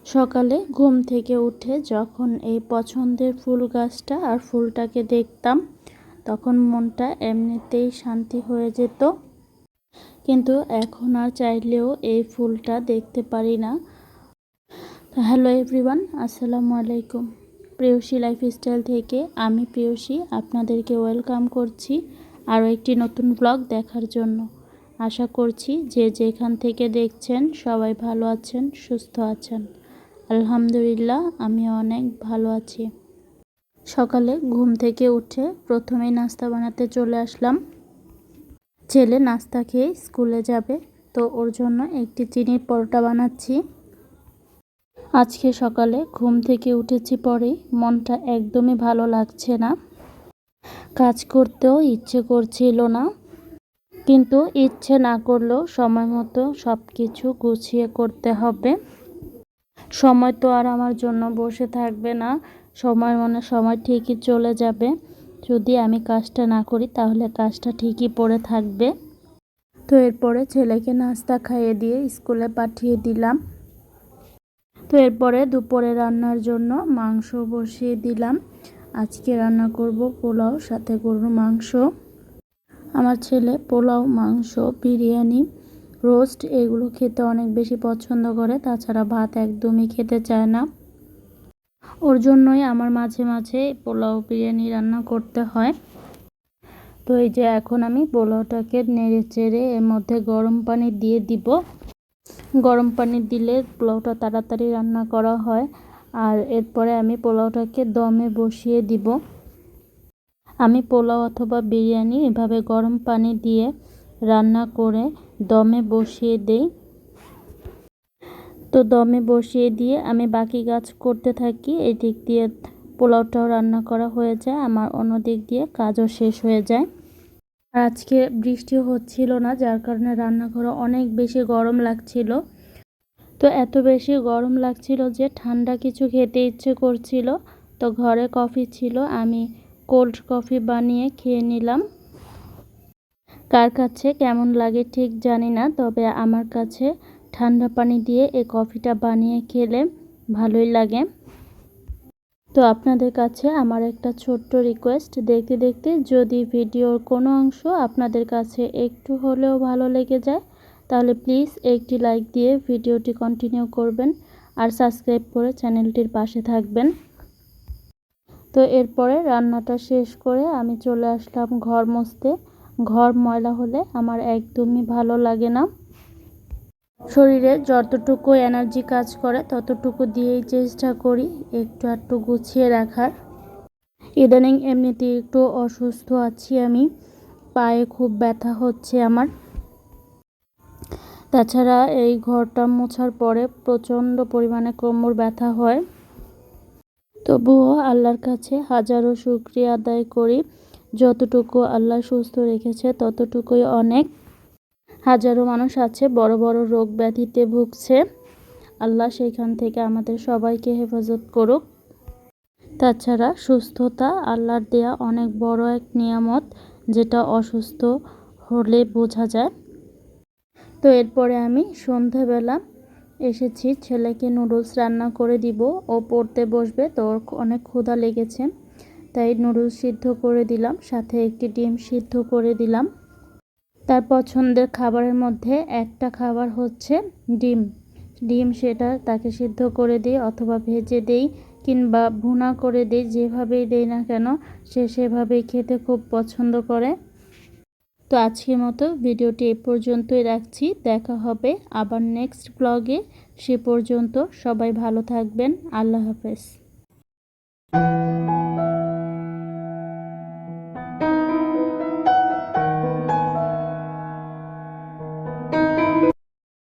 সকালে ঘুম থেকে উঠে যখন এই পছন্দের ফুল গাছটা আর ফুলটাকে দেখতাম, তখন মনটা এমনিতেই শান্তি হয়ে যেত। কিন্তু এখন আর চাইলেও এই ফুলটা দেখতে পারি না। হ্যালো এভরিওয়ান, আসসালামু আলাইকুম। প্রেয়সী লাইফস্টাইল থেকে আমি প্রেয়সী আপনাদেরকে ওয়েলকাম করছি আরও একটি নতুন ব্লগ দেখার জন্য। আশা করছি যে যেখান থেকে দেখছেন সবাই ভালো আছেন, সুস্থ আছেন। আলহামদুলিল্লাহ, আমি অনেক ভালো আছি। সকালে ঘুম থেকে উঠে প্রথমেই নাস্তা বানাতে চলে আসলাম। ছেলে নাস্তা খেয়ে স্কুলে যাবে, তো ওর জন্য একটি চিনির পরোটা বানাচ্ছি। আজকে সকালে ঘুম থেকে উঠেছি পরেই মনটা একদমই ভালো লাগছে না, কাজ করতেও ইচ্ছে করছিল না। কিন্তু ইচ্ছে না করলেও সময় মতো সব কিছু গুছিয়ে করতে হবে। সময় তো আর আমার জন্য বসে থাকবে না, সময় ঠিকই চলে যাবে। যদি আমি কাজটা না করি তাহলে কাজটা ঠিকই পড়ে থাকবে। তো এরপরে ছেলেকে নাস্তা খাইয়ে দিয়ে স্কুলে পাঠিয়ে দিলাম। তো এরপরে দুপুরে রান্নার জন্য মাংস বসিয়ে দিলাম। আজকে রান্না করব পোলাও, সাথে গরুর মাংস। আমার ছেলে পোলাও, মাংস, বিরিয়ানি, রোস্ট এগুলো খেতে অনেক বেশি পছন্দ করে। তাছাড়া ভাত একদমই খেতে চায় না। ওর জন্যই আমার মাঝে মাঝে পোলাও, বিরিয়ানি রান্না করতে হয়। তো এই যে এখন আমি পোলাওটাকে নেড়ে চেড়ে এর মধ্যে গরম পানি দিয়ে দিব। গরম পানি দিলে পোলাওটা তাড়াতাড়ি রান্না করা হয়। আর এরপরে আমি পোলাওটাকে দমে বসিয়ে দিব। আমি পোলাও অথবা বিরিয়ানি এভাবে গরম পানি দিয়ে রান্না করে দমে বসিয়ে দেই। তো দমে বসিয়ে দিয়ে আমি বাকি কাজ করতে থাকি। এই দিক দিয়ে পোলাওটাও রান্না করা হয়ে যায়, আমার অন্য দিক দিয়ে কাজও শেষ হয়ে যায়। আর আজকে বৃষ্টিও হচ্ছিল না, যার কারণে রান্নাঘরে অনেক বেশি গরম লাগছিল। তো এত বেশি গরম লাগছিল যে ঠান্ডা কিছু খেতে ইচ্ছে করছিল। তো ঘরে কফি ছিল, আমি কোল্ড কফি বানিয়ে খেয়ে নিলাম। কার কাছে কেমন লাগে ঠিক জানি না, তবে আমার কাছে ঠান্ডা পানি দিয়ে এই কফিটা বানিয়ে খেলে ভালোই লাগে। তো আপনাদের কাছে আমার একটা ছোট্ট রিকোয়েস্ট, দেখতে দেখতে যদি ভিডিওর কোনো অংশ আপনাদের কাছে একটু হলেও ভালো লেগে যায় তাহলে প্লিজ একটি লাইক দিয়ে ভিডিওটি কন্টিনিউ করবেন আর সাবস্ক্রাইব করে চ্যানেলটির পাশে থাকবেন। তো এরপরে রান্নাটা শেষ করে আমি চলে আসলাম ঘর মুছতে। ঘর ময়লা হলে আমার একদমই ভালো লাগে না। শরীরে যতটুকু এনার্জি কাজ করে ততটুকু দিয়েই চেষ্টা করি একটু একটু গুছিয়ে রাখার। ইদানিং এমনিতেই একটু অসুস্থ আছি আমি, পায়ে খুব ব্যথা হচ্ছে আমার। তাছাড়া এই ঘরটা মোছার পরে প্রচণ্ড পরিমাণে কোমর ব্যথা হয়। তবুও আল্লাহর কাছে হাজারো শুকরিয়া আদায় করি, যতটুকু আল্লাহ সুস্থ রেখেছে ততটুকুই অনেক। হাজারো মানুষ আছে বড় বড় রোগ ব্যাধিতে ভুগছে, আল্লাহ সেখান থেকে আমাদের সবাইকে হেফাজত করুক। তাছাড়া সুস্থতা আল্লাহর দেয়া অনেক বড় এক নিয়ামত, যেটা অসুস্থ হলে বোঝা যায়। তো এরপরে আমি সন্ধ্যাবেলা এসেছি, ছেলেকে নুডলস রান্না করে দিব। ও পড়তে বসবে, তো ওর অনেক ক্ষুধা লেগেছে, তাই নুডলস সিদ্ধ করে দিলাম, সাথে একটি ডিম সিদ্ধ করে দিলাম। তার পছন্দের খাবারের মধ্যে একটা খাবার হচ্ছে ডিম সেটা তাকে সিদ্ধ করে দিই অথবা ভেজে দেই কিংবা ভুনা করে দিই, যেভাবেই দেই না কেন সে সেভাবেই খেতে খুব পছন্দ করে। তো আজকের মতো ভিডিওটি এই পর্যন্তই রাখছি, দেখা হবে আবার নেক্সট ব্লগে। সে পর্যন্ত সবাই ভালো থাকবেন, আল্লাহ হাফেজ।